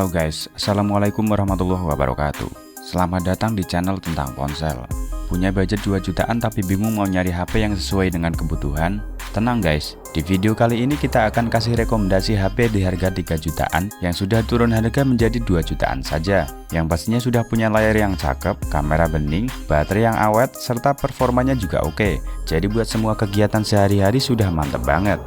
Halo guys, Assalamualaikum warahmatullahi wabarakatuh. Selamat datang di channel tentang ponsel. Punya budget 2 jutaan tapi bingung mau nyari HP yang sesuai dengan kebutuhan? Tenang guys, di video kali ini kita akan kasih rekomendasi HP di harga 3 jutaan yang sudah turun harga menjadi 2 jutaan saja. Yang pastinya sudah punya layar yang cakep, kamera bening, baterai yang awet, serta performanya juga oke. Jadi buat semua kegiatan sehari-hari sudah mantep banget.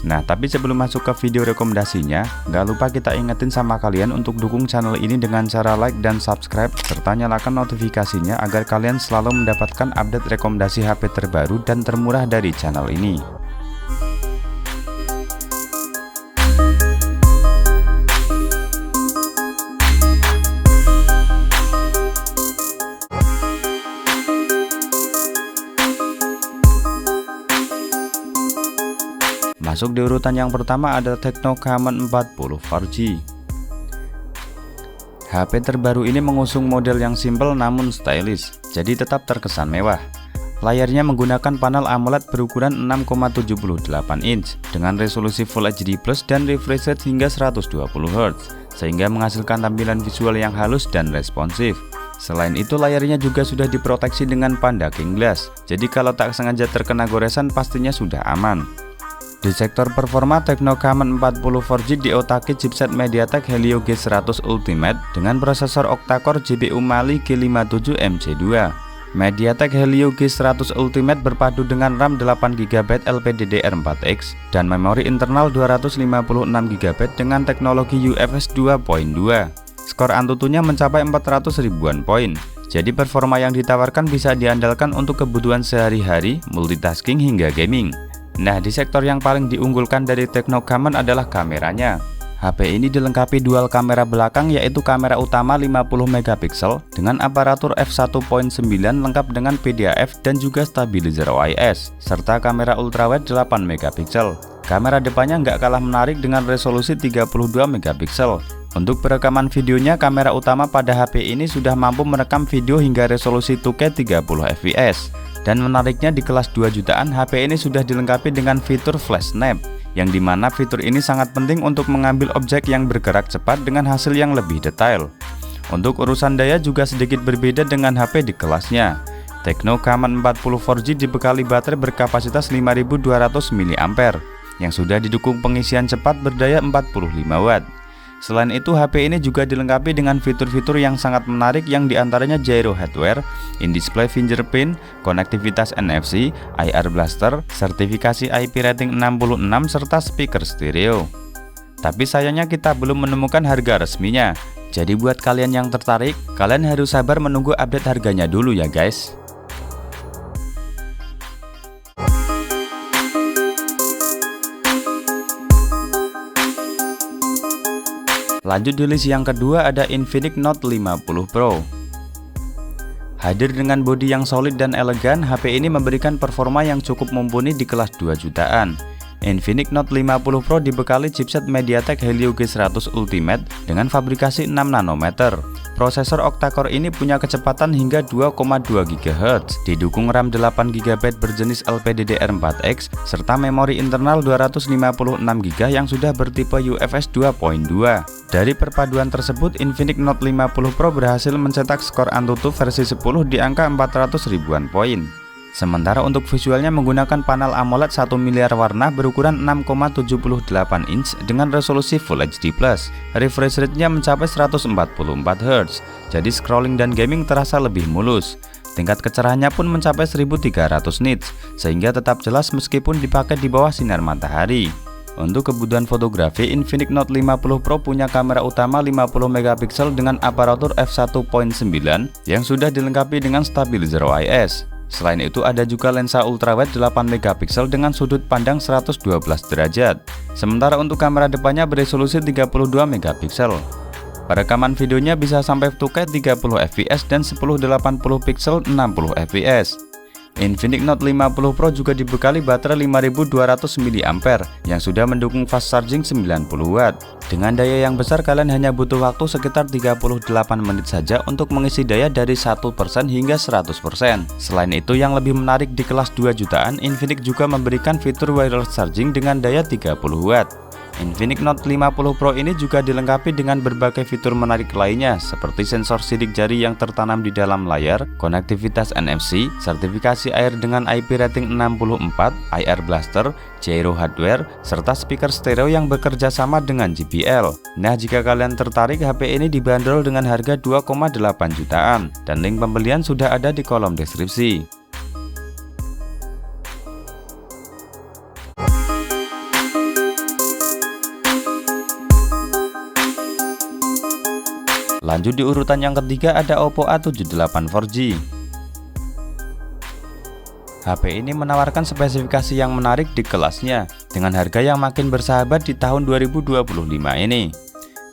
Nah, tapi sebelum masuk ke video rekomendasinya, nggak lupa kita ingetin sama kalian untuk dukung channel ini dengan cara like dan subscribe, serta nyalakan notifikasinya agar kalian selalu mendapatkan update rekomendasi HP terbaru dan termurah dari channel ini. Masuk di urutan yang pertama ada Tecno Camon 40 4G. HP terbaru ini mengusung model yang simple namun stylish, jadi tetap terkesan mewah. Layarnya menggunakan panel AMOLED berukuran 6,78 inch dengan resolusi Full HD Plus dan refresh rate hingga 120Hz, sehingga menghasilkan tampilan visual yang halus dan responsif. Selain itu, layarnya juga sudah diproteksi dengan Panda King Glass, jadi kalau tak sengaja terkena goresan pastinya sudah aman. Di sektor performa, Tecno Camon 40 4G diotaki chipset MediaTek Helio G100 Ultimate dengan prosesor octa-core GPU Mali G57 MC2. MediaTek Helio G100 Ultimate berpadu dengan RAM 8GB LPDDR4X dan memori internal 256GB dengan teknologi UFS 2.2. Skor Antutunya mencapai 400 ribuan poin. Jadi performa yang ditawarkan bisa diandalkan untuk kebutuhan sehari-hari, multitasking hingga gaming. Nah, di sektor yang paling diunggulkan dari Tecno Camon adalah kameranya. HP ini dilengkapi dual kamera belakang, yaitu kamera utama 50MP dengan aparatur f1.9 lengkap dengan PDAF dan juga stabilizer OIS, serta kamera ultrawide 8MP. Kamera depannya nggak kalah menarik dengan resolusi 32MP. Untuk perekaman videonya, kamera utama pada HP ini sudah mampu merekam video hingga resolusi 2K 30fps. Dan menariknya, di kelas 2 jutaan, HP ini sudah dilengkapi dengan fitur Flash Snap, yang dimana fitur ini sangat penting untuk mengambil objek yang bergerak cepat dengan hasil yang lebih detail. Untuk urusan daya juga sedikit berbeda dengan HP di kelasnya. Tecno Camon 40 4G dibekali baterai berkapasitas 5200 mAh, yang sudah didukung pengisian cepat berdaya 45 Watt. Selain itu, HP ini juga dilengkapi dengan fitur-fitur yang sangat menarik, yang diantaranya gyro hardware, in-display fingerprint, konektivitas NFC, IR blaster, sertifikasi IP rating 66, serta speaker stereo. Tapi sayangnya kita belum menemukan harga resminya. Jadi buat kalian yang tertarik, kalian harus sabar menunggu update harganya dulu ya guys. Lanjut di list yang kedua ada Infinix Note 50 Pro. Hadir dengan bodi yang solid dan elegan, HP ini memberikan performa yang cukup mumpuni di kelas 2 jutaan. Infinix Note 50 Pro dibekali chipset MediaTek Helio G100 Ultimate dengan fabrikasi 6 nanometer. Prosesor octa-core ini punya kecepatan hingga 2,2 GHz, didukung RAM 8GB berjenis LPDDR4X, serta memori internal 256GB yang sudah bertipe UFS 2.2. Dari perpaduan tersebut, Infinix Note 50 Pro berhasil mencetak skor Antutu versi 10 di angka 400 ribuan poin. Sementara untuk visualnya menggunakan panel AMOLED 1 miliar warna berukuran 6,78 inch dengan resolusi Full HD+. Refresh rate-nya mencapai 144Hz, jadi scrolling dan gaming terasa lebih mulus. Tingkat kecerahannya pun mencapai 1300 nits, sehingga tetap jelas meskipun dipakai di bawah sinar matahari. Untuk kebutuhan fotografi, Infinix Note 50 Pro punya kamera utama 50MP dengan aparatur f1.9 yang sudah dilengkapi dengan stabilizer OIS. Selain itu, ada juga lensa ultrawide 8MP dengan sudut pandang 112 derajat. Sementara untuk kamera depannya beresolusi 32MP. Perekaman videonya bisa sampai 2K 30fps dan 1080 pixel 60fps. Infinix Note 50 Pro juga dibekali baterai 5200 mAh yang sudah mendukung fast charging 90 Watt. Dengan daya yang besar, kalian hanya butuh waktu sekitar 38 menit saja untuk mengisi daya dari 1% hingga 100%. Selain itu, yang lebih menarik di kelas 2 jutaan, Infinix juga memberikan fitur wireless charging dengan daya 30 Watt. Infinix Note 50 Pro ini juga dilengkapi dengan berbagai fitur menarik lainnya seperti sensor sidik jari yang tertanam di dalam layar, konektivitas NFC, sertifikasi air dengan IP rating 64, IR Blaster, gyro hardware, serta speaker stereo yang bekerja sama dengan JBL. Nah, jika kalian tertarik, HP ini dibanderol dengan harga 2,8 jutaan dan link pembelian sudah ada di kolom deskripsi. Lanjut di urutan yang ketiga ada Oppo A78 4G. HP ini menawarkan spesifikasi yang menarik di kelasnya dengan harga yang makin bersahabat di tahun 2025 ini.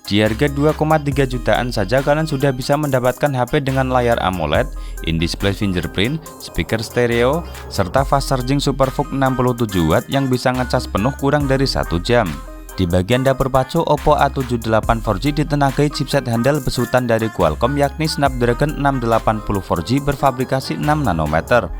Di harga 2,3 jutaan saja kalian sudah bisa mendapatkan HP dengan layar AMOLED, in-display fingerprint, speaker stereo, serta fast charging SuperVOOC 67W yang bisa ngecas penuh kurang dari 1 jam. Di bagian dapur pacu, Oppo A78 4G ditenagai chipset handal besutan dari Qualcomm yakni Snapdragon 680 4G berfabrikasi 6 nanometer.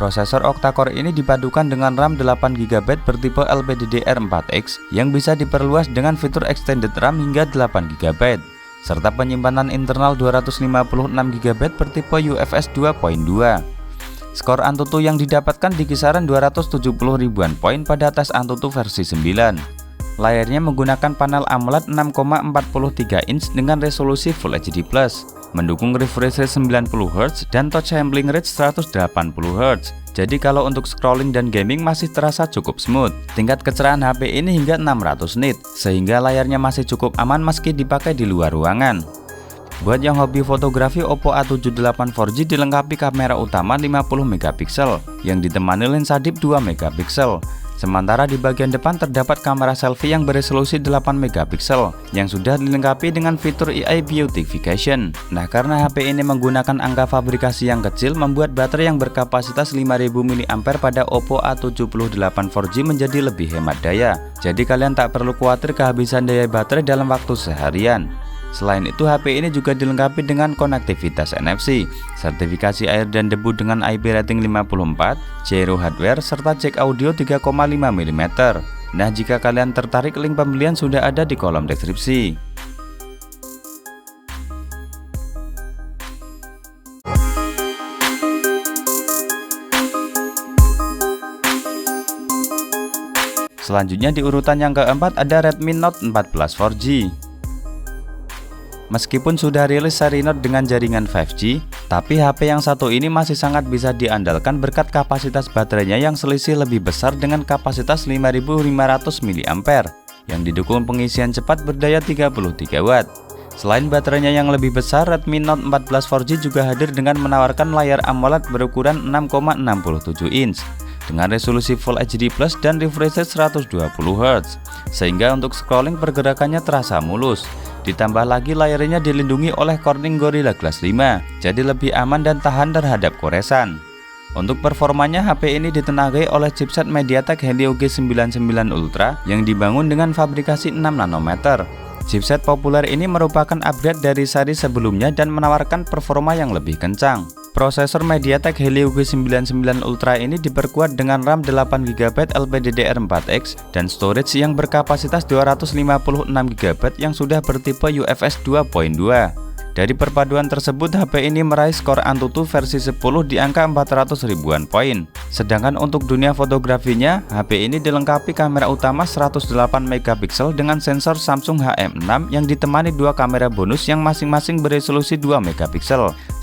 Prosesor octa-core ini dipadukan dengan RAM 8GB bertipe LPDDR4X yang bisa diperluas dengan fitur extended RAM hingga 8GB, serta penyimpanan internal 256GB bertipe UFS 2.2. Skor Antutu yang didapatkan di kisaran 270 ribuan poin pada tes Antutu versi 9. Layarnya menggunakan panel AMOLED 6,43 inch dengan resolusi Full HD+, mendukung refresh rate 90Hz dan touch sampling rate 180Hz. Jadi kalau untuk scrolling dan gaming masih terasa cukup smooth. Tingkat kecerahan HP ini hingga 600 nit, sehingga layarnya masih cukup aman meski dipakai di luar ruangan. Buat yang hobi fotografi, Oppo A78 4G dilengkapi kamera utama 50MP yang ditemani lensa dip 2MP. Sementara di bagian depan terdapat kamera selfie yang beresolusi 8MP yang sudah dilengkapi dengan fitur AI Beautification. Nah, karena HP ini menggunakan angka fabrikasi yang kecil, membuat baterai yang berkapasitas 5000 mAh pada Oppo A78 4G menjadi lebih hemat daya. Jadi kalian tak perlu khawatir kehabisan daya baterai dalam waktu seharian. Selain itu, HP ini juga dilengkapi dengan konektivitas NFC, sertifikasi air dan debu dengan IP rating 54, gyro hardware, serta jack audio 3,5 mm. Nah, jika kalian tertarik, link pembelian sudah ada di kolom deskripsi. Selanjutnya di urutan yang keempat ada Redmi Note 14 4G. Meskipun sudah rilis seri Note dengan jaringan 5G, tapi HP yang satu ini masih sangat bisa diandalkan berkat kapasitas baterainya yang selisih lebih besar dengan kapasitas 5500 mAh yang didukung pengisian cepat berdaya 33W. Selain baterainya yang lebih besar, Redmi Note 14 4G juga hadir dengan menawarkan layar AMOLED berukuran 6,67 inch dengan resolusi Full HD+ dan refresh rate 120Hz, sehingga untuk scrolling pergerakannya terasa mulus. Ditambah lagi layarnya dilindungi oleh Corning Gorilla Glass 5, jadi lebih aman dan tahan terhadap koresan. Untuk performanya, HP ini ditenagai oleh chipset MediaTek Helio G99 Ultra yang dibangun dengan fabrikasi 6 nanometer. Chipset populer ini merupakan upgrade dari seri sebelumnya dan menawarkan performa yang lebih kencang. Prosesor MediaTek Helio G99 Ultra ini diperkuat dengan RAM 8GB LPDDR4X dan storage yang berkapasitas 256GB yang sudah bertipe UFS 2.2. Dari perpaduan tersebut, HP ini meraih skor Antutu versi 10 di angka 400 ribuan poin. Sedangkan untuk dunia fotografinya, HP ini dilengkapi kamera utama 108MP dengan sensor Samsung HM6 yang ditemani dua kamera bonus yang masing-masing beresolusi 2MP.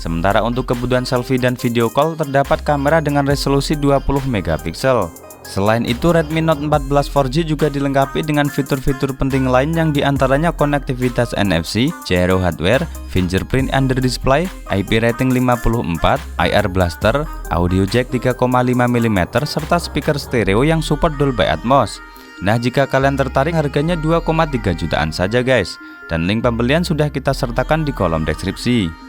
Sementara untuk kebutuhan selfie dan video call terdapat kamera dengan resolusi 20MP. Selain itu, Redmi Note 14 4G juga dilengkapi dengan fitur-fitur penting lain yang diantaranya konektivitas NFC, gyro hardware, fingerprint under display, IP rating 54, IR Blaster, audio jack 3,5 mm, serta speaker stereo yang support Dolby Atmos. Nah, jika kalian tertarik, harganya 2,3 jutaan saja guys, dan link pembelian sudah kita sertakan di kolom deskripsi.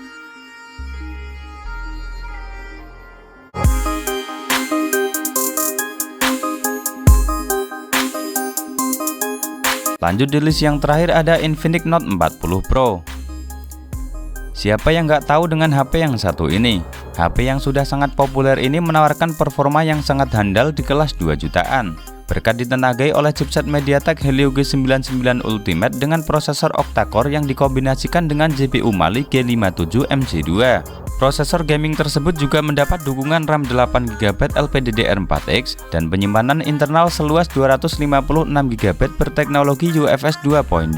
Lanjut di list yang terakhir ada Infinix Note 40 Pro. Siapa yang nggak tahu dengan HP yang satu ini? HP yang sudah sangat populer ini menawarkan performa yang sangat handal di kelas 2 jutaan. berkat ditenagai oleh chipset MediaTek Helio G99 Ultimate dengan prosesor octa-core yang dikombinasikan dengan GPU Mali G57 MC2. Prosesor gaming tersebut juga mendapat dukungan RAM 8GB LPDDR4X dan penyimpanan internal seluas 256GB berteknologi UFS 2.2,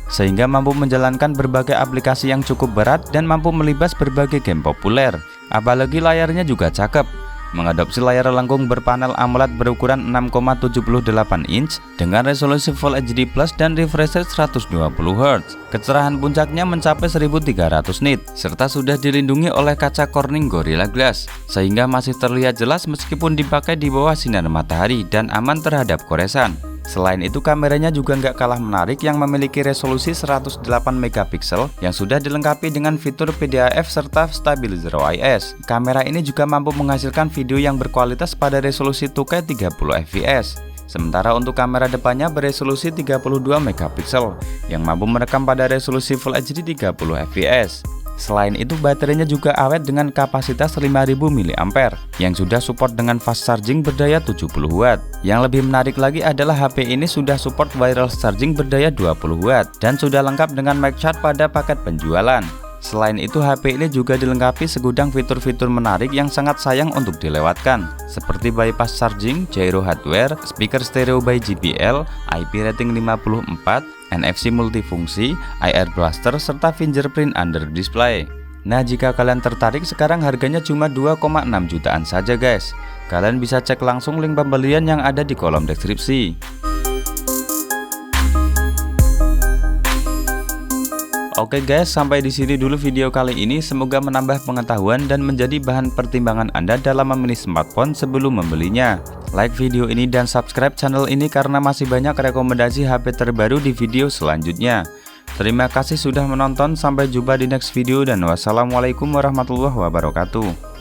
sehingga mampu menjalankan berbagai aplikasi yang cukup berat dan mampu melibas berbagai game populer. Apalagi layarnya juga cakep, mengadopsi layar lengkung berpanel AMOLED berukuran 6,78 inch dengan resolusi Full HD Plus dan refresh rate 120Hz. Kecerahan puncaknya mencapai 1300 nit, serta sudah dilindungi oleh kaca Corning Gorilla Glass, sehingga masih terlihat jelas meskipun dipakai di bawah sinar matahari dan aman terhadap koresan. Selain itu, kameranya juga nggak kalah menarik yang memiliki resolusi 108 megapiksel yang sudah dilengkapi dengan fitur PDAF serta stabilizer OIS. Kamera ini juga mampu menghasilkan video yang berkualitas pada resolusi 2K 30 fps. Sementara untuk kamera depannya beresolusi 32 megapiksel yang mampu merekam pada resolusi Full HD 30 fps. Selain itu, baterainya juga awet dengan kapasitas 5000 mAh yang sudah support dengan fast charging berdaya 70 Watt. Yang lebih menarik lagi adalah HP ini sudah support wireless charging berdaya 20 Watt dan sudah lengkap dengan mic charge pada paket penjualan. Selain itu, HP ini juga dilengkapi segudang fitur-fitur menarik yang sangat sayang untuk dilewatkan, seperti bypass charging, gyro hardware, speaker stereo by JBL, IP rating 54, NFC multifungsi, IR blaster, serta fingerprint under display. Nah, jika kalian tertarik, sekarang harganya cuma 2,6 jutaan saja guys. Kalian bisa cek langsung link pembelian yang ada di kolom deskripsi. Oke guys, sampai di sini dulu video kali ini. Semoga menambah pengetahuan dan menjadi bahan pertimbangan Anda dalam memilih smartphone sebelum membelinya. Like video ini dan subscribe channel ini karena masih banyak rekomendasi HP terbaru di video selanjutnya. Terima kasih sudah menonton, sampai jumpa di next video dan wassalamualaikum warahmatullahi wabarakatuh.